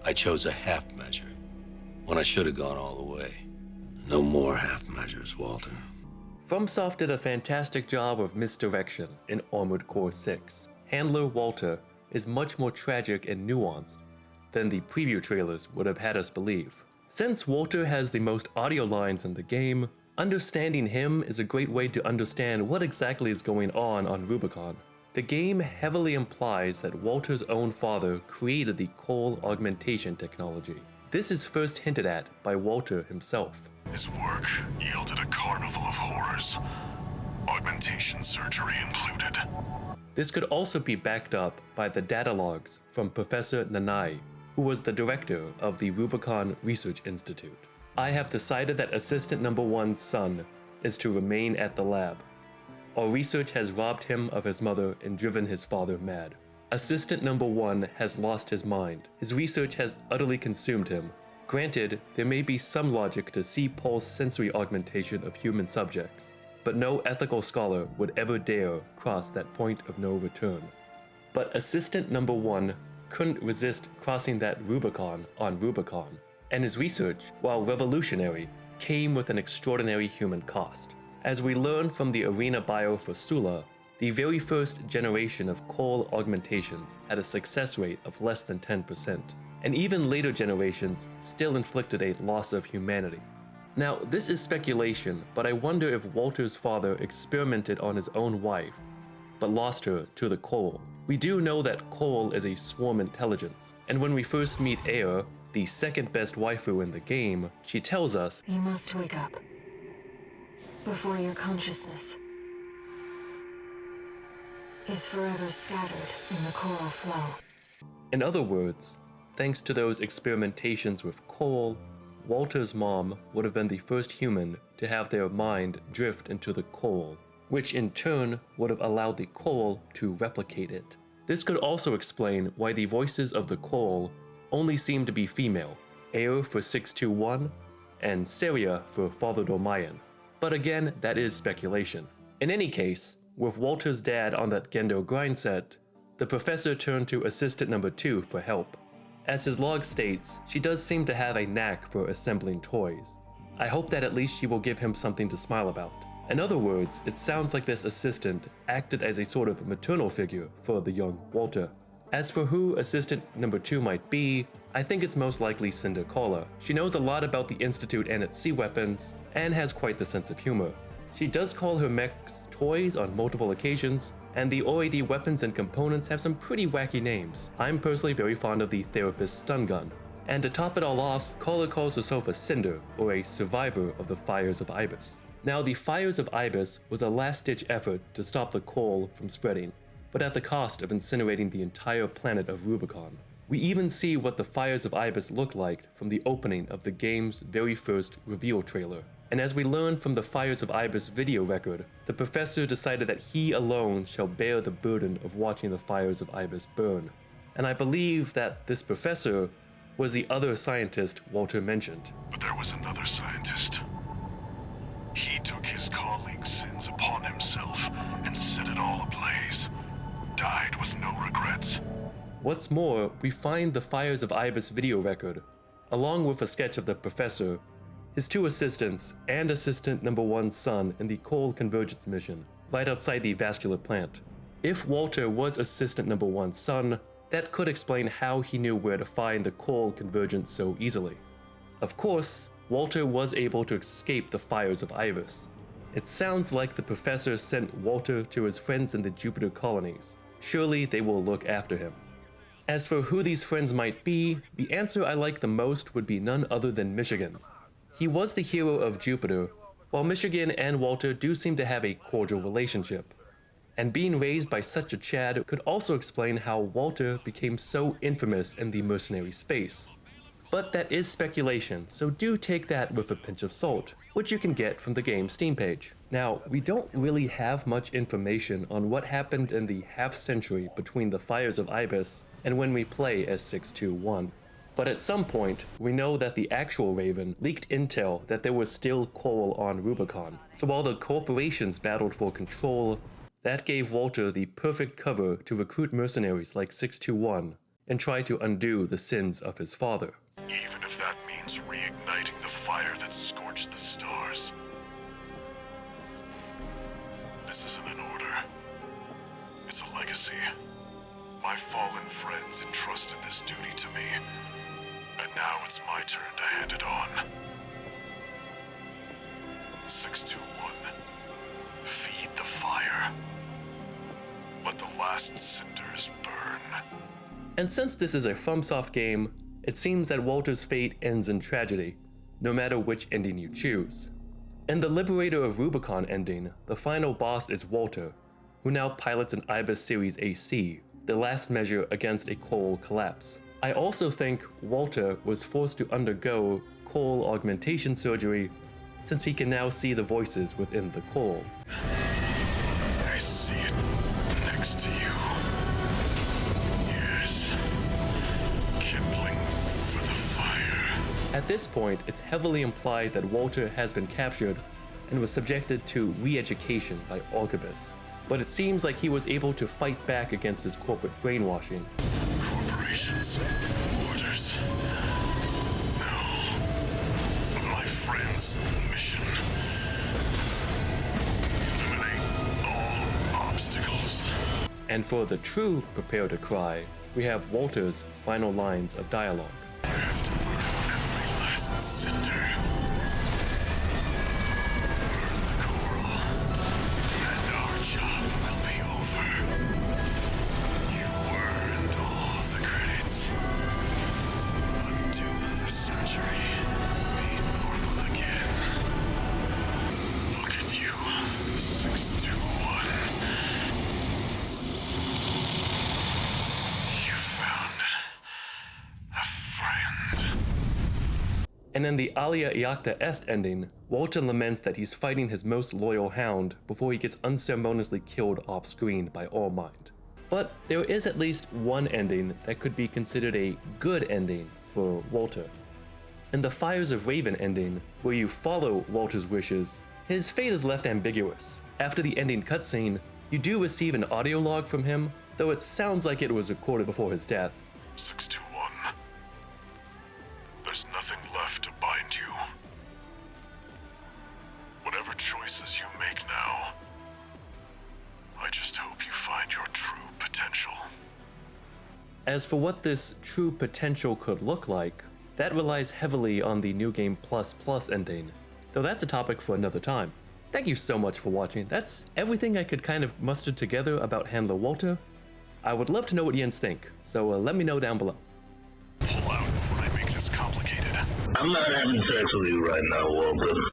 I chose a half measure when I should have gone all the way. No more half measures, Walter. FromSoft did a fantastic job of misdirection in Armored Core 6. Handler Waltuh is much more tragic and nuanced than the preview trailers would have had us believe. Since Waltuh has the most audio lines in the game, understanding him is a great way to understand what exactly is going on Rubicon. The game heavily implies that Walter's own father created the Cole augmentation technology. This is first hinted at by Waltuh himself. His work yielded a carnival of horrors, augmentation surgery included. This could also be backed up by the data logs from Professor Nanai, who was the director of the Rubicon Research Institute. I have decided that Assistant Number 1's son is to remain at the lab. Our research has robbed him of his mother and driven his father mad. Assistant Number 1 has lost his mind. His research has utterly consumed him. Granted, there may be some logic to see Paul's sensory augmentation of human subjects, but no ethical scholar would ever dare cross that point of no return. But Assistant Number 1 couldn't resist crossing that Rubicon on Rubicon, and his research, while revolutionary, came with an extraordinary human cost. As we learn from the arena bio for Sula, the very first generation of Cole augmentations had a success rate of less than 10%, and even later generations still inflicted a loss of humanity. Now, this is speculation, but I wonder if Walter's father experimented on his own wife, but lost her to the Cole. We do know that Cole is a swarm intelligence, and when we first meet Air, the second best waifu in the game, she tells us, "You must wake up before your consciousness is forever scattered in the coral flow." In other words, thanks to those experimentations with Cole, Walter's mom would have been the first human to have their mind drift into the Cole, which in turn would have allowed the Cole to replicate it. This could also explain why the voices of the Cole only seem to be female, Air for 621 and Seria for Father Dormayan. But again, that is speculation. In any case, with Walter's dad on that Gendo grind set, the professor turned to Assistant Number 2 for help. As his log states, she does seem to have a knack for assembling toys. I hope that at least she will give him something to smile about. In other words, it sounds like this assistant acted as a sort of maternal figure for the young Waltuh. As for who Assistant Number 2 might be, I think it's most likely Cinder Cola. She knows a lot about the Institute and its sea weapons, and has quite the sense of humor. She does call her mechs toys on multiple occasions, and the OAD weapons and components have some pretty wacky names. I'm personally very fond of the Therapist stun gun. And to top it all off, Cola calls herself a Cinder, or a survivor of the fires of Ibis. Now, the fires of Ibis was a last-ditch effort to stop the coal from spreading, but at the cost of incinerating the entire planet of Rubicon. We even see what the fires of Ibis look like from the opening of the game's very first reveal trailer. And as we learn from the Fires of Ibis video record, the professor decided that he alone shall bear the burden of watching the fires of Ibis burn. And I believe that this professor was the other scientist Walter mentioned. But there was another scientist. He took his colleagues' sins upon himself and set it all ablaze. Died with no regrets. What's more, we find the Fires of Ibis video record, along with a sketch of the professor, his two assistants, and Assistant Number 1's son in the Cole Convergence mission, right outside the vascular plant. If Walter was Assistant Number 1's son, that could explain how he knew where to find the Cole Convergence so easily. Of course, Walter was able to escape the fires of Ibis. It sounds like the professor sent Walter to his friends in the Jupiter colonies. Surely they will look after him. As for who these friends might be, the answer I like the most would be none other than Michigan. He was the hero of Jupiter, while Michigan and Walter do seem to have a cordial relationship. And being raised by such a Chad could also explain how Walter became so infamous in the mercenary space. But that is speculation, so do take that with a pinch of salt, which you can get from the game's Steam page. Now, we don't really have much information on what happened in the half-century between the fires of Ibis and when we play as 621. But at some point, we know that the actual Raven leaked intel that there was still coal on Rubicon. So while the corporations battled for control, that gave Walter the perfect cover to recruit mercenaries like 621 and try to undo the sins of his father. Even if that means reigniting the fire that scorched the stars. This isn't an order. It's a legacy. My fallen friends entrusted this duty to me, and now it's my turn to hand it on. 621. Feed the fire. Let the last cinders burn. And since this is a FromSoft game, it seems that Waltuh's fate ends in tragedy, no matter which ending you choose. In the Liberator of Rubicon ending, the final boss is Waltuh, who now pilots an Ibis Series AC, the last measure against a coal collapse. I also think Waltuh was forced to undergo coal augmentation surgery since he can now see the voices within the coal. I see it next to you. Yes. Kindling for the fire. At this point, it's heavily implied that Waltuh has been captured and was subjected to re-education by Ibis. But it seems like he was able to fight back against his corporate brainwashing. Corporations. Orders. No. My friend's mission. Eliminate all obstacles. And for the true prepare to cry, we have Waltuh's final lines of dialogue. I have to burn every last cinder. Burn the coral, and our job will be over. You earned all the credits. Undo the surgery. Be normal again. Look at you, 621. You found a friend. And in the Alia Iacta Est ending, Waltuh laments that he's fighting his most loyal hound before he gets unceremoniously killed off-screen by Allmind. But there is at least one ending that could be considered a good ending for Waltuh. In the Fires of Raven ending, where you follow Waltuh's wishes, his fate is left ambiguous. After the ending cutscene, you do receive an audio log from him, though it sounds like it was recorded before his death. 621. There's nothing left to bind you. Whatever choices you make now, I just hope you find your true potential. As for what this true potential could look like, that relies heavily on the New Game Plus ending, though that's a topic for another time. Thank you so much for watching. That's everything I could kind of muster together about Handler Waltuh. I would love to know what you think, so let me know down below. Pull out before I make this complicated. I'm not having sex with you right now, Waltuh.